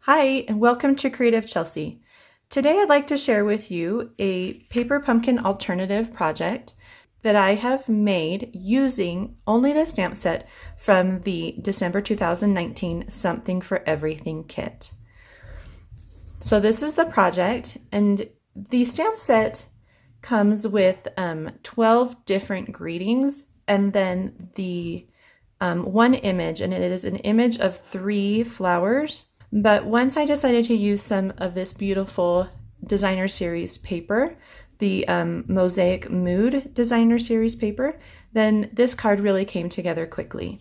Hi, and welcome to CreativeChelsey. Today I'd like to share with you a paper pumpkin alternative project that I have made using only the stamp set from the December 2019 Something for Everything kit. So this is the project, and the stamp set comes with 12 different greetings and then the one image, and it is an image of 3 flowers. But once I decided to use some of this beautiful designer series paper, the Mosaic Mood designer series paper, then this card really came together quickly.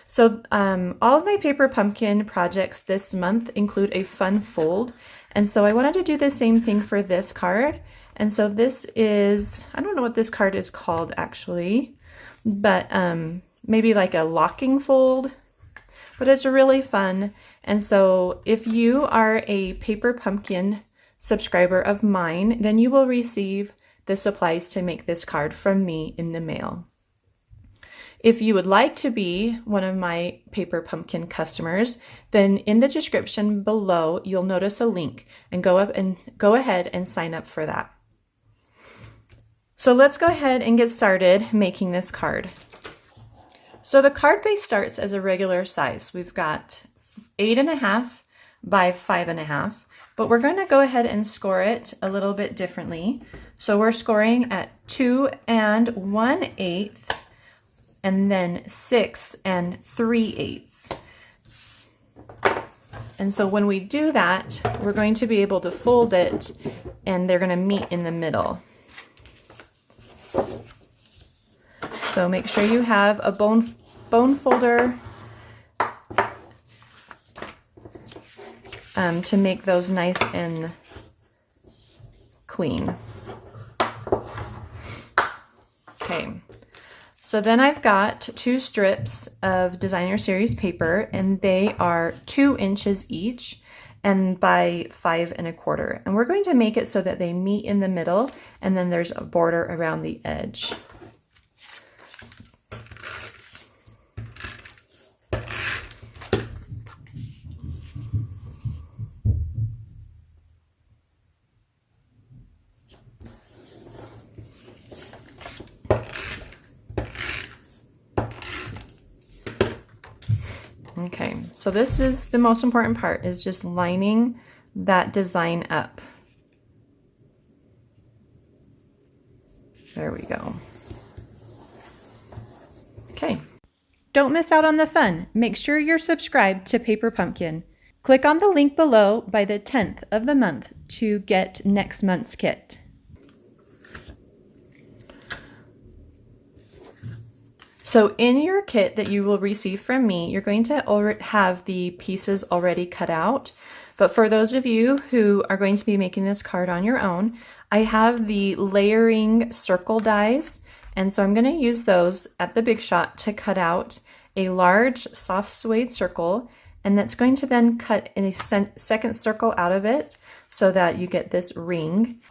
So all of my paper pumpkin projects this month include a fun fold. And so I wanted to do the same thing for this card. And so this is, I don't know what this card is called actually, but maybe like a locking fold. But it's really fun. And so if you are a paper pumpkin subscriber of mine, then you will receive the supplies to make this card from me in the mail. If you would like to be one of my paper pumpkin customers, then in the description below, you'll notice a link and go ahead and sign up for that. So let's go ahead and get started making this card. So the card base starts as a regular size. We've got 8.5 by 5.5, but we're going to go ahead and score it a little bit differently. So we're scoring at 2 1/8, and then 6 3/8. And so when we do that, we're going to be able to fold it, and they're going to meet in the middle. So make sure you have a bone folder to make those nice and clean. Okay, so then I've got 2 strips of designer series paper, and they are 2 inches each and by 5 1/4. And we're going to make it so that they meet in the middle, and then there's a border around the edge. Okay, so this is the most important part, is just lining that design up. There we go. Okay. Don't miss out on the fun. Make sure you're subscribed to Paper Pumpkin. Click on the link below by the 10th of the month to get next month's kit. So in your kit that you will receive from me, you're going to have the pieces already cut out. But for those of you who are going to be making this card on your own, I have the layering circle dies. And so I'm going to use those at the Big Shot to cut out a large soft suede circle. And that's going to then cut in a second circle out of it so that you get this ring.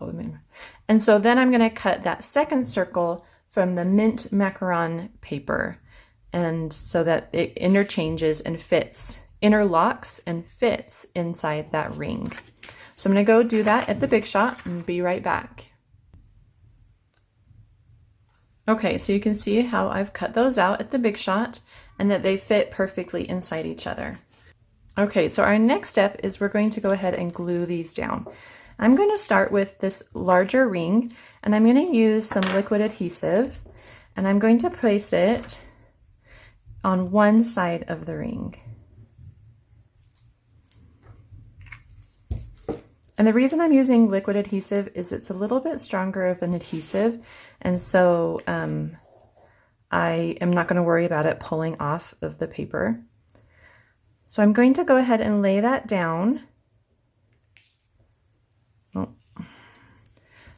And so then I'm going to cut that second circle from the mint Macaron paper, and so that it interchanges and interlocks and fits inside that ring. So I'm going to go do that at the Big Shot and be right back. Okay, so you can see how I've cut those out at the Big Shot and that they fit perfectly inside each other. Okay, so our next step is we're going to go ahead and glue these down. I'm going to start with this larger ring, and I'm going to use some liquid adhesive, and I'm going to place it on one side of the ring. And the reason I'm using liquid adhesive is it's a little bit stronger of an adhesive, and so I am not going to worry about it pulling off of the paper. So I'm going to go ahead and lay that down.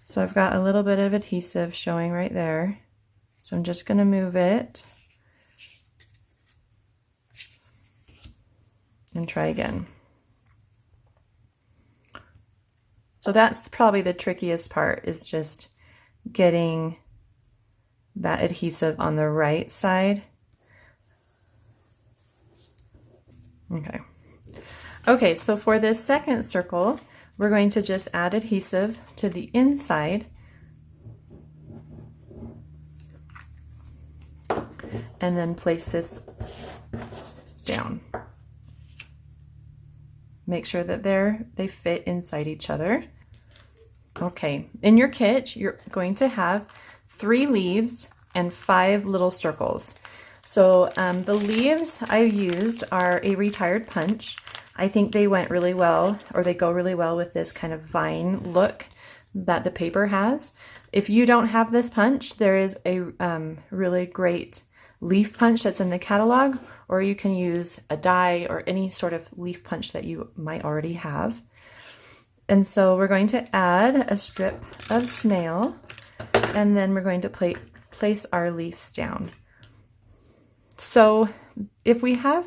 So I've got a little bit of adhesive showing right there. So I'm just going to move it and try again. So that's probably the trickiest part, is just getting that adhesive on the right side. Okay. Okay, so for this second circle, we're going to just add adhesive to the inside and then place this down. Make sure that they fit inside each other. Okay, in your kit, you're going to have 3 leaves and 5 little circles. So the leaves I used are a retired punch. I think they went really well, or they go really well with this kind of vine look that the paper has. If you don't have this punch, there is a really great leaf punch that's in the catalog, or you can use a die or any sort of leaf punch that you might already have. And so we're going to add a strip of snail, and then we're going to place our leaves down. So if we have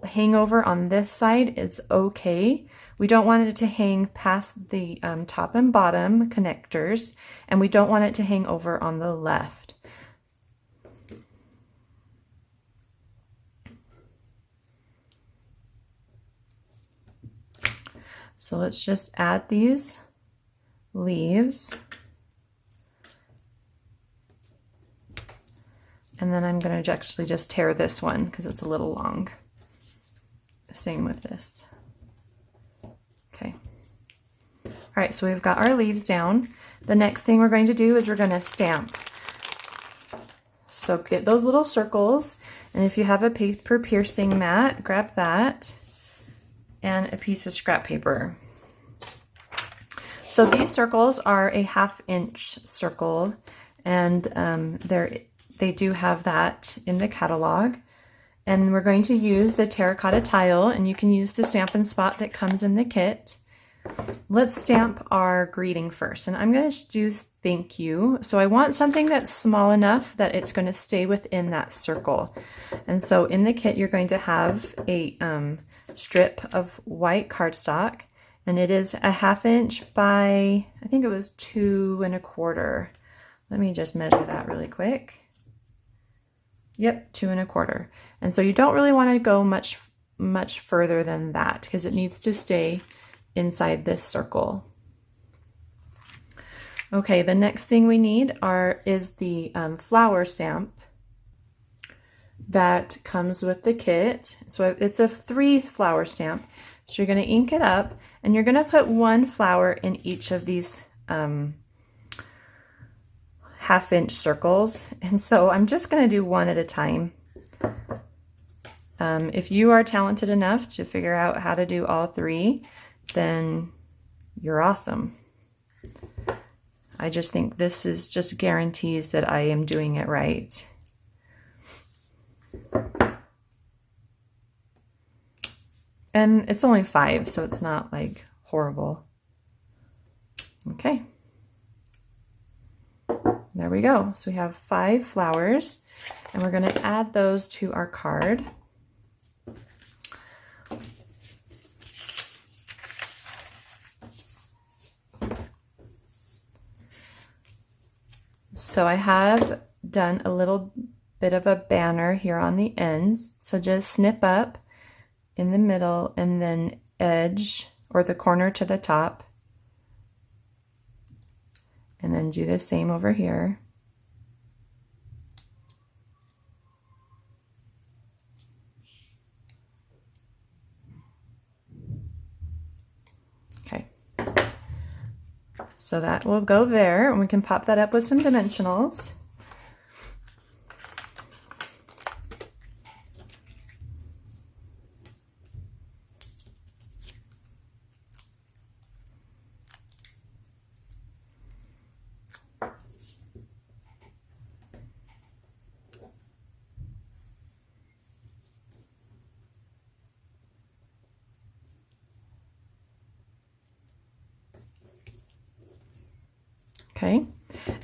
hangover on this side, it's okay. We don't want it to hang past the top and bottom connectors, and we don't want it to hang over on the left. So let's just add these leaves. And then I'm going to actually just tear this one because it's a little long. Same with this. Okay. All right, so we've got our leaves down. The next thing we're going to do is we're going to stamp. So get those little circles, and if you have a paper piercing mat, grab that, and a piece of scrap paper. So these circles are a 1/2 inch circle, and they do have that in the catalog. And we're going to use the terracotta tile, and you can use the Stampin' Spot that comes in the kit. Let's stamp our greeting first, and I'm going to do thank you. So I want something that's small enough that it's going to stay within that circle. And so in the kit, you're going to have a strip of white cardstock, and it is a 1/2 inch by, I think it was 2 1/4. Let me just measure that really quick. Yep, 2 1/4. And so you don't really want to go much further than that because it needs to stay inside this circle. Okay, the next thing we need is the flower stamp that comes with the kit. So it's a 3 flower stamp. So you're going to ink it up, and you're going to put 1 flower in each of these 1/2 inch circles. And so I'm just going to do 1 at a time. If you are talented enough to figure out how to do all 3, then you're awesome. I just think this is just guarantees that I am doing it right. And it's only 5, so it's not like horrible. Okay. There we go. So we have 5 flowers, and we're going to add those to our card. So I have done a little bit of a banner here on the ends. So just snip up in the middle and then edge or the corner to the top. And then do the same over here. Okay. So that will go there, and we can pop that up with some dimensionals. Okay,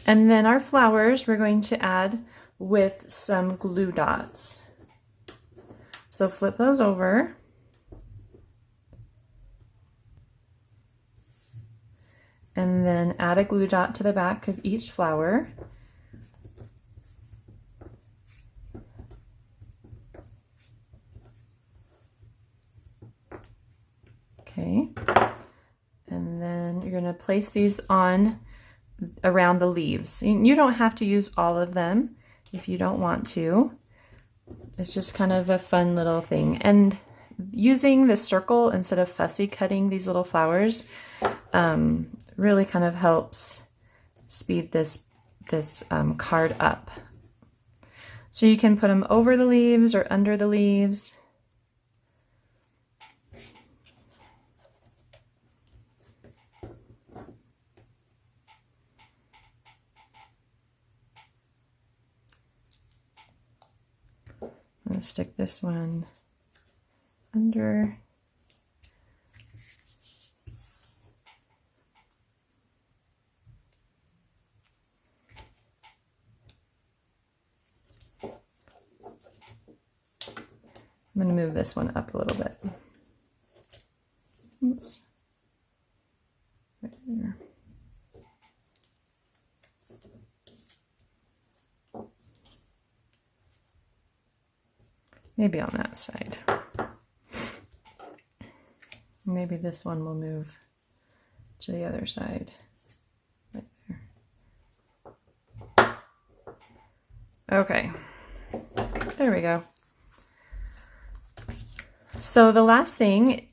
and then our flowers we're going to add with some glue dots. So flip those over. And then add a glue dot to the back of each flower. Okay. And then you're going to place these on around the leaves. You don't have to use all of them if you don't want to. It's just kind of a fun little thing. And using the circle instead of fussy cutting these little flowers really kind of helps speed this card up. So you can put them over the leaves or under the leaves. I'm going to stick this one under. I'm going to move this one up a little bit. Oops. Right there. Maybe on that side. Maybe this one will move to the other side. Right there. Okay. There we go. So the last thing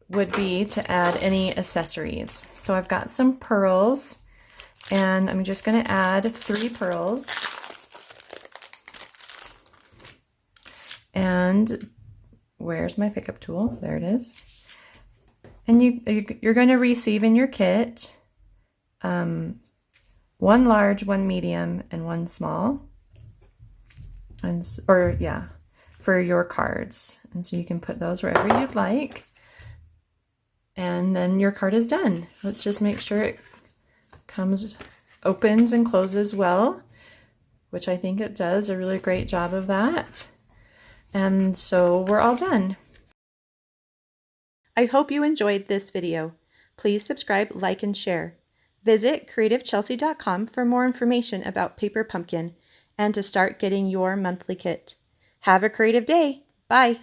would be to add any accessories. So I've got some pearls, and I'm just going to add 3 pearls. And where's my pickup tool? There it is. And you're going to receive in your kit 1 large, 1 medium, and 1 small. And for your cards. And so you can put those wherever you'd like. And then your card is done. Let's just make sure it opens and closes well, which I think it does a really great job of that. And so we're all done. I hope you enjoyed this video. Please subscribe, like, and share. Visit CreativeChelsey.com for more information about Paper Pumpkin and to start getting your monthly kit. Have a creative day. Bye.